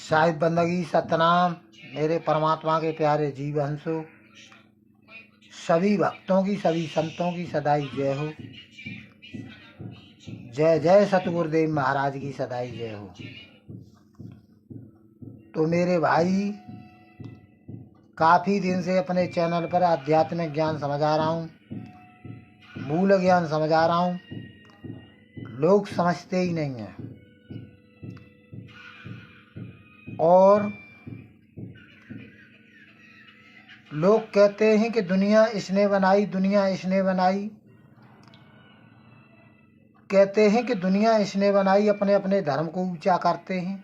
साहिब बंदगी सतनाम। मेरे परमात्मा के प्यारे जीव हंसो, सभी भक्तों की सभी संतों की सदाई जय हो। जय जय सतगुरुदेव महाराज की सदाई जय हो। तो मेरे भाई, काफ़ी दिन से अपने चैनल पर आध्यात्मिक ज्ञान समझा रहा हूँ, मूल ज्ञान समझा रहा हूँ। लोग समझते ही नहीं हैं और लोग कहते हैं कि दुनिया इसने बनाई, दुनिया इसने बनाई। कहते हैं कि दुनिया इसने बनाई, अपने अपने धर्म को ऊंचा करते हैं।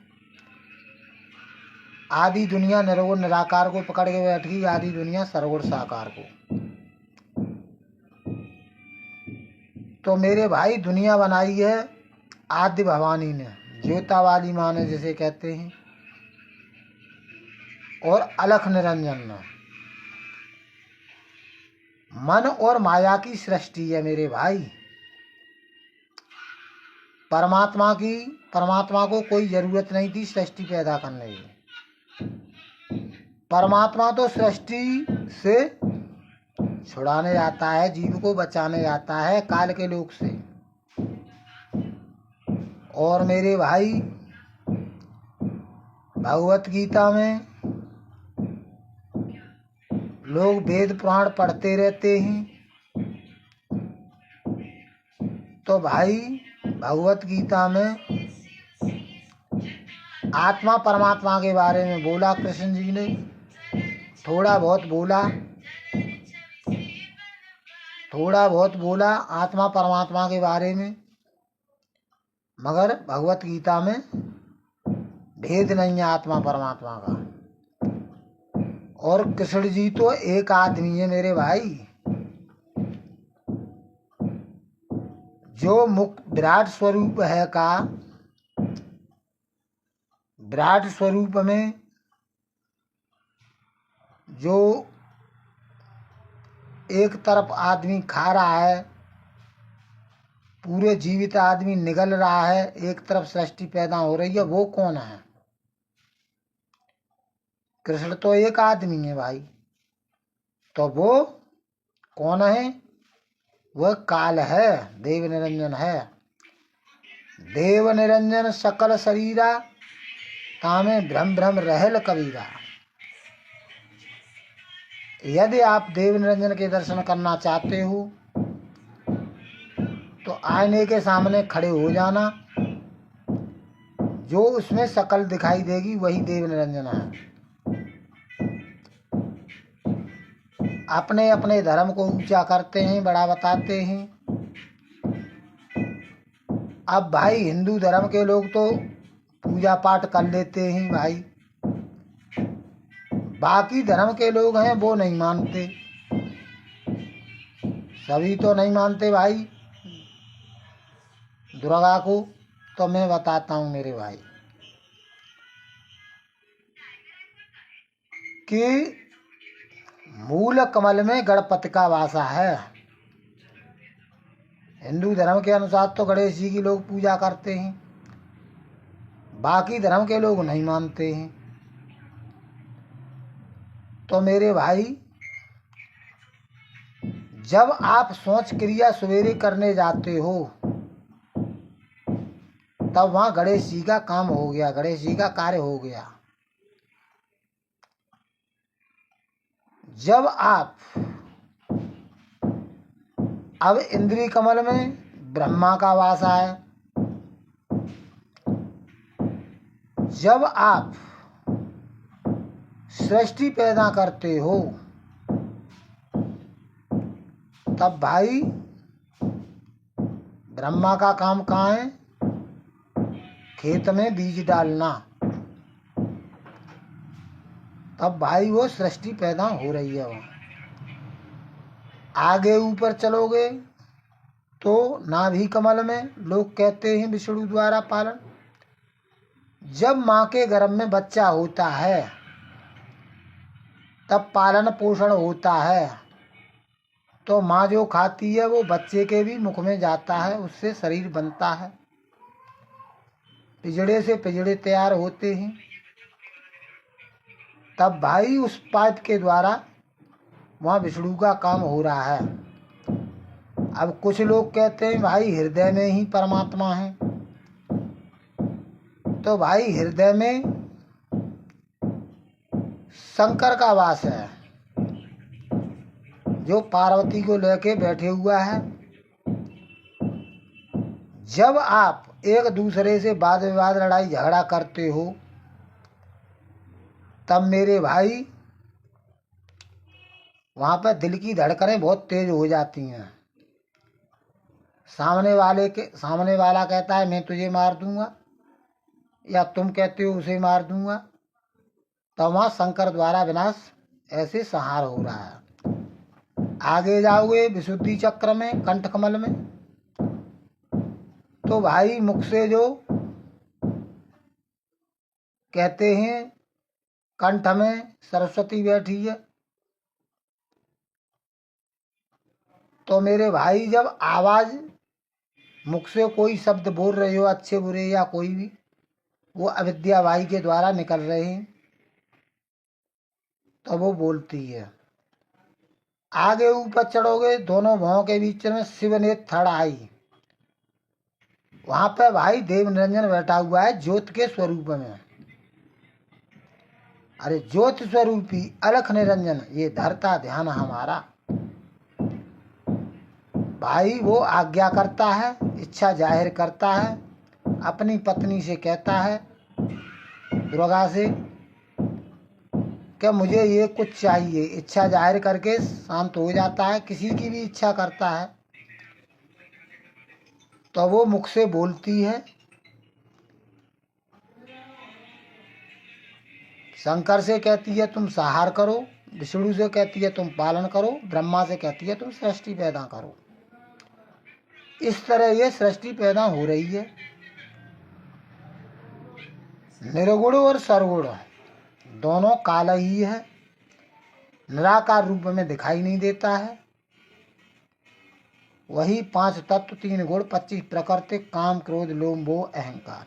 आदि दुनिया निर्गुण निराकार को पकड़ के बैठ गई, आदि दुनिया सर्वगुण साकार को। तो मेरे भाई, दुनिया बनाई है आदि भवानी ने, ज्योता वाली माँ ने जिसे कहते हैं, और अलख निरंजन ने। मन और माया की सृष्टि है मेरे भाई। परमात्मा को कोई जरूरत नहीं थी सृष्टि पैदा करने की। परमात्मा तो सृष्टि से छुड़ाने आता है, जीव को बचाने आता है काल के लोक से। और मेरे भाई, भगवत गीता में लोग वेद पुराण पढ़ते रहते हैं। तो भाई, भगवत गीता में आत्मा परमात्मा के बारे में बोला कृष्ण जी ने, थोड़ा बहुत बोला आत्मा परमात्मा के बारे में। मगर भगवत गीता में भेद नहीं है आत्मा परमात्मा का। और कृष्ण जी तो एक आदमी है मेरे भाई, जो मुक्त विराट स्वरूप है का। विराट स्वरूप में जो एक तरफ आदमी खा रहा है, पूरे जीवित आदमी निगल रहा है, एक तरफ सृष्टि पैदा हो रही है, वो कौन है? कृष्ण तो एक आदमी है भाई। तो वो कौन है? वह काल है, देव निरंजन है। देव निरंजन सकल शरीरा, तामे भ्रम भ्रम रहल कबीरा। यदि आप देव निरंजन के दर्शन करना चाहते हो तो आईने के सामने खड़े हो जाना, जो उसमें शकल दिखाई देगी वही देव निरंजन है। अपने अपने धर्म को ऊंचा करते हैं, बड़ा बताते हैं। अब भाई, हिंदू धर्म के लोग तो पूजा पाठ कर लेते हैं भाई, बाकी धर्म के लोग हैं वो नहीं मानते। सभी तो नहीं मानते भाई दुर्गा को। तो मैं बताता हूँ मेरे भाई कि मूल कमल में गणपति का वासा है। हिंदू धर्म के अनुसार तो गणेश जी की लोग पूजा करते हैं, बाकी धर्म के लोग नहीं मानते हैं। तो मेरे भाई, जब आप सोच क्रिया सवेरे करने जाते हो तब वहां गणेश जी का काम हो गया, गणेश जी का कार्य हो गया। जब आप अब इंद्रिय कमल में ब्रह्मा का वासा है, जब आप सृष्टि पैदा करते हो तब भाई ब्रह्मा का काम कहाँ है? खेत में बीज डालना। तब भाई वो सृष्टि पैदा हो रही है। वहाँ आगे ऊपर चलोगे तो नाभि कमल में लोग कहते हैं विष्णु द्वारा पालन। जब माँ के गर्भ में बच्चा होता है तब पालन पोषण होता है। तो माँ जो खाती है वो बच्चे के भी मुख में जाता है, उससे शरीर बनता है, पिजड़े से पिजड़े तैयार होते हैं। तब भाई उस पाइप के द्वारा वहाँ विष्णु का काम हो रहा है। अब कुछ लोग कहते हैं भाई हृदय में ही परमात्मा है, तो भाई हृदय में शंकर का वास है जो पार्वती को लेके बैठे हुआ है। जब आप एक दूसरे से वाद विवाद लड़ाई झगड़ा करते हो तब मेरे भाई वहाँ पर दिल की धड़कनें बहुत तेज हो जाती हैं। सामने वाला कहता है मैं तुझे मार दूंगा, या तुम कहते हो उसे मार दूंगा, तो वहाँ शंकर द्वारा विनाश ऐसे संहार हो रहा है। आगे जाओगे विशुद्धि चक्र में, कंठ कमल में, तो भाई मुख से जो कहते हैं कंठ में सरस्वती बैठी है, तो मेरे भाई जब आवाज मुख से कोई शब्द बोल रहे हो, अच्छे बुरे या कोई भी, वो अविद्या भाई के द्वारा निकल रहे हैं, तो वो बोलती है। आगे ऊपर चढ़ोगे दोनों भौं के बीच में शिवनेत्र थड़ आई, वहां पे भाई देव निरंजन बैठा हुआ है ज्योत के स्वरूप में। अरे ज्योत स्वरूपी अलख निरंजन ये धरता ध्यान हमारा। भाई वो आज्ञा करता है, इच्छा जाहिर करता है, अपनी पत्नी से कहता है दुर्गा से कि मुझे ये कुछ चाहिए, इच्छा जाहिर करके शांत हो जाता है। किसी की भी इच्छा करता है तो वो मुख से बोलती है। शंकर से कहती है तुम संहार करो, विष्णु से कहती है तुम पालन करो, ब्रह्मा से कहती है तुम सृष्टि पैदा करो। इस तरह ये सृष्टि पैदा हो रही है। निर्गुण और सरगुण दोनों काल ही है, निराकार रूप में दिखाई नहीं देता है। वही 5 तत्व 3 गुण 25 प्रकृति काम क्रोध लोभ मोह अहंकार।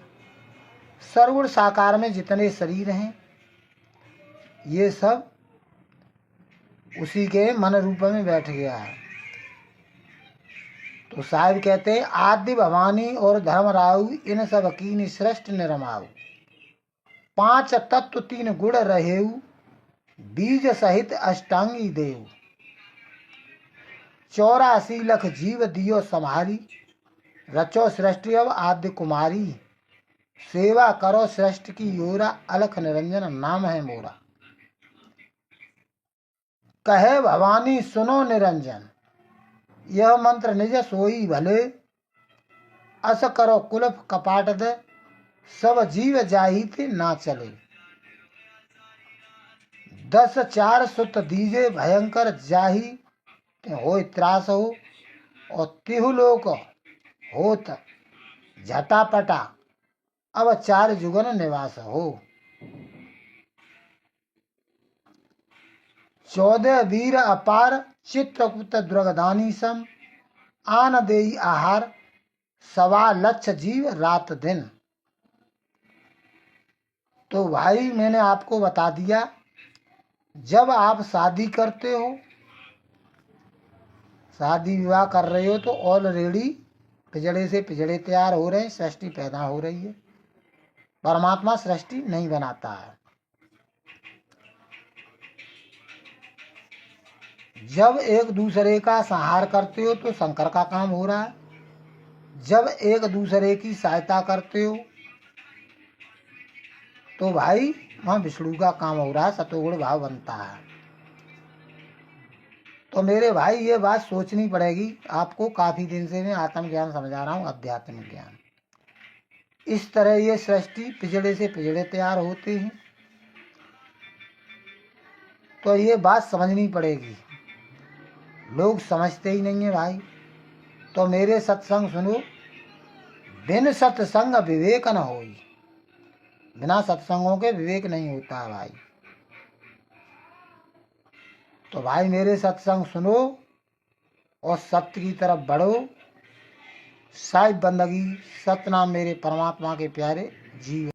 सर्वगुण साकार में जितने शरीर हैं ये सब उसी के मन रूप में बैठ गया है। तो साहिब कहते हैं आदि भवानी और धर्म राहु इन सब की सृष्ट निरमाऊ। 5 तत्व 3 गुण रहेऊ बीज सहित अष्टांगी देव। 84 लख जीव दियो संहारी रचो सृष्टि अब आद्य कुमारी। सेवा करो सृष्टि की योरा अलख निरंजन नाम है मोरा। कहे भवानी सुनो निरंजन यह मंत्र निज सोई भले। अस करो कुलफ कपाट दे सब जीव जाही थे ना चले। 10 4 सुत दीजे भयंकर जाही हो त्रास हो। और तिहु लोक होत झटापटा अब 4 जुगन निवास हो। 14 वीर अपार चित्रकूट द्रगदानी सम। आन देई आहार 1.25 लाख जीव रात दिन। तो भाई मैंने आपको बता दिया, जब आप शादी करते हो, शादी विवाह कर रहे हो, तो ऑलरेडी पिजड़े से पिजड़े तैयार हो रहे हैं, सृष्टि पैदा हो रही है। परमात्मा सृष्टि नहीं बनाता है। जब एक दूसरे का संहार करते हो तो शंकर का काम हो रहा है। जब एक दूसरे की सहायता करते हो तो भाई वहाँ विष्णु का काम हो रहा है, सतोगुण भाव बनता है। तो मेरे भाई ये बात सोचनी पड़ेगी आपको। काफी दिन से मैं आत्मज्ञान समझा रहा हूँ, अध्यात्मिक ज्ञान। इस तरह ये सृष्टि पिजड़े से पिजड़े तैयार होते हैं, तो ये बात समझनी पड़ेगी। लोग समझते ही नहीं है भाई। तो मेरे सत्संग सुनो, बिन सत्संग विवेक न होई। बिना सत्संगों के विवेक नहीं होता है भाई। तो भाई मेरे सत्संग सुनो और सत्य की तरफ बढ़ो। साहिब बंदगी सतनाम मेरे परमात्मा के प्यारे जीव।